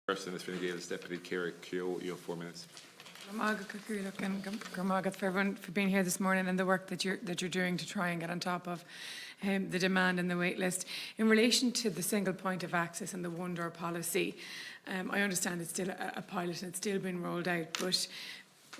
Person is Fine Gael's Deputy Keira Keogh. You have 4 minutes. Gormagat for everyone for being here this morning and the work that you're doing to try and get on top of the demand and the wait list. In relation to the single point of access and the one-door policy, I understand it's still a pilot and it's still being rolled out, but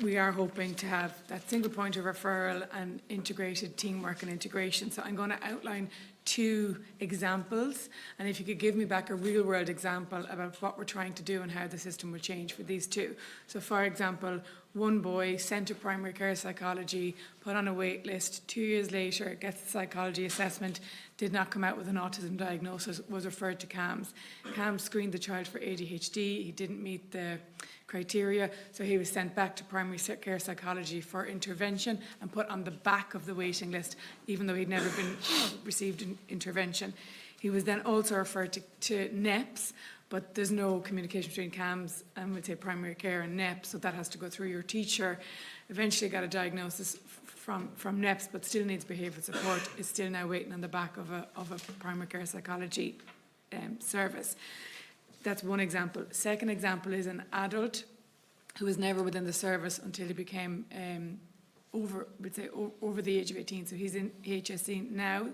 we are hoping to have that single point of referral and integrated teamwork and integration. So I'm going to outline 2 examples, and if you could give me back a real world example about what we're trying to do and how the system will change for these 2. So for example, one boy sent to primary care psychology, put on a wait list, 2 years later gets the psychology assessment, did not come out with an autism diagnosis, was referred to CAMS. CAMS screened the child for ADHD, he didn't meet the criteria, so he was sent back to primary care psychology for intervention and put on the back of the waiting list, even though he'd never been received an intervention. He was then also referred to NEPS, but there's no communication between CAMS and we'd say primary care and NEPS, so that has to go through your teacher. Eventually got a diagnosis from NEPS, but still needs behavioural support, is still now waiting on the back of a primary care psychology service. That's one example. Second example is an adult who was never within the service until he became over the age of 18. So he's in HSE now,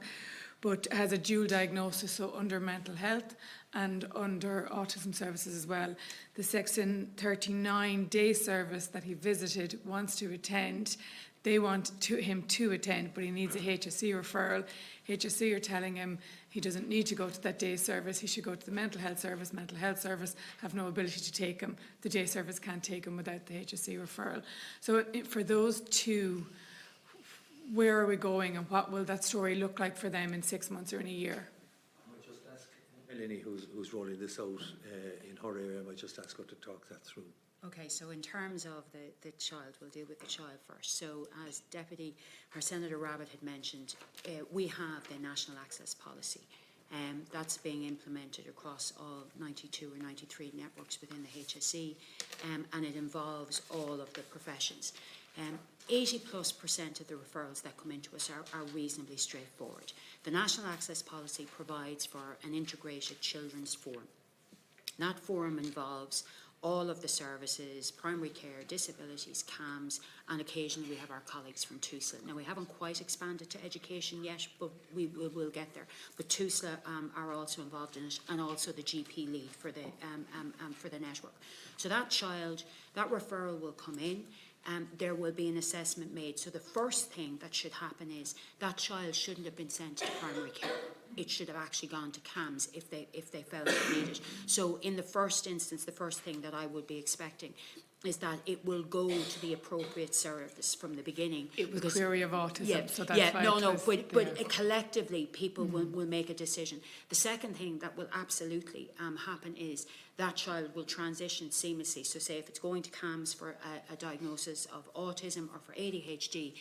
but has a dual diagnosis, so under mental health and under autism services as well. The Section 39 day service that he visited wants to attend. They want him to attend, but he needs a HSE referral. HSE are telling him he doesn't need to go to that day service, he should go to the mental health service. Mental health service have no ability to take him. The day service can't take him without the HSE referral. So for those 2, where are we going and what will that story look like for them in 6 months or in a year? I might just ask Melanie, who's rolling this out in her area, I might just ask her to talk that through. Okay, so in terms of the child, we'll deal with the child first. So as Senator Rabbit had mentioned, we have the National Access Policy. That's being implemented across all 92 or 93 networks within the HSE, and it involves all of the professions. 80+% of the referrals that come into us are reasonably straightforward. The National Access Policy provides for an integrated children's forum. That forum involves all of the services, primary care, disabilities, CAMS, and occasionally we have our colleagues from TUSLA. Now, we haven't quite expanded to education yet, but we'll get there. But TUSLA are also involved in it, and also the GP lead for the network. So that child, that referral will come in. There will be an assessment made. So the first thing that should happen is that child shouldn't have been sent to primary care. It should have actually gone to CAMS if they felt it needed. So in the first instance, the first thing that I would be expecting is that it will go to the appropriate service from the beginning. It was a query of autism, yeah, so that's why but collectively people will make a decision. The second thing that will absolutely happen is that child will transition seamlessly. So say if it's going to CAMS for a diagnosis of autism or for ADHD,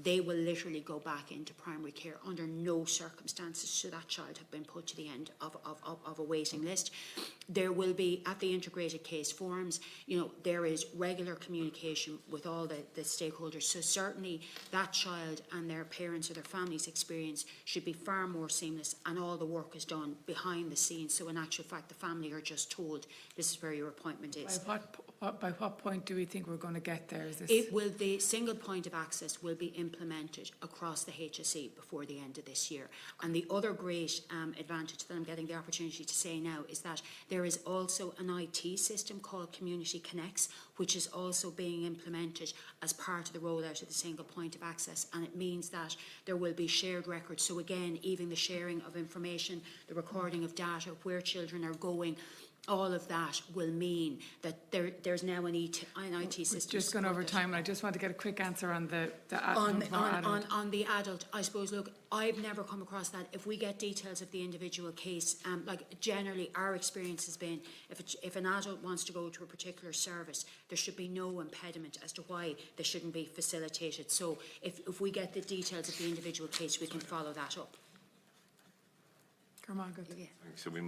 they will literally go back into primary care. Under no circumstances should that child have been put to the end of a waiting list. There will be, at the integrated case forums, there is regular communication with all the stakeholders. So certainly that child and their parents or their family's experience should be far more seamless, and all the work is done behind the scenes. So in actual fact, the family are just told this is where your appointment is. By what point do we think we're going to get there? The single point of access will be implemented across the HSE before the end of this year. And the other great advantage that I'm getting the opportunity to say now is that there is also an IT system called Community Connects, which is also being implemented as part of the rollout of the single point of access, and it means that there will be shared records. So again, even the sharing of information, the recording of data, where children are going, all of that will mean that there's now an IT system. Just gone over time, and I just want to get a quick answer on the adult. On the adult, I suppose, look, I've never come across that. If we get details of the individual case, like generally our experience has been, if an adult wants to go to a particular service, there should be no impediment as to why they shouldn't be facilitated. So if we get the details of the individual case, we can follow that up. Gormagat. Yeah. So we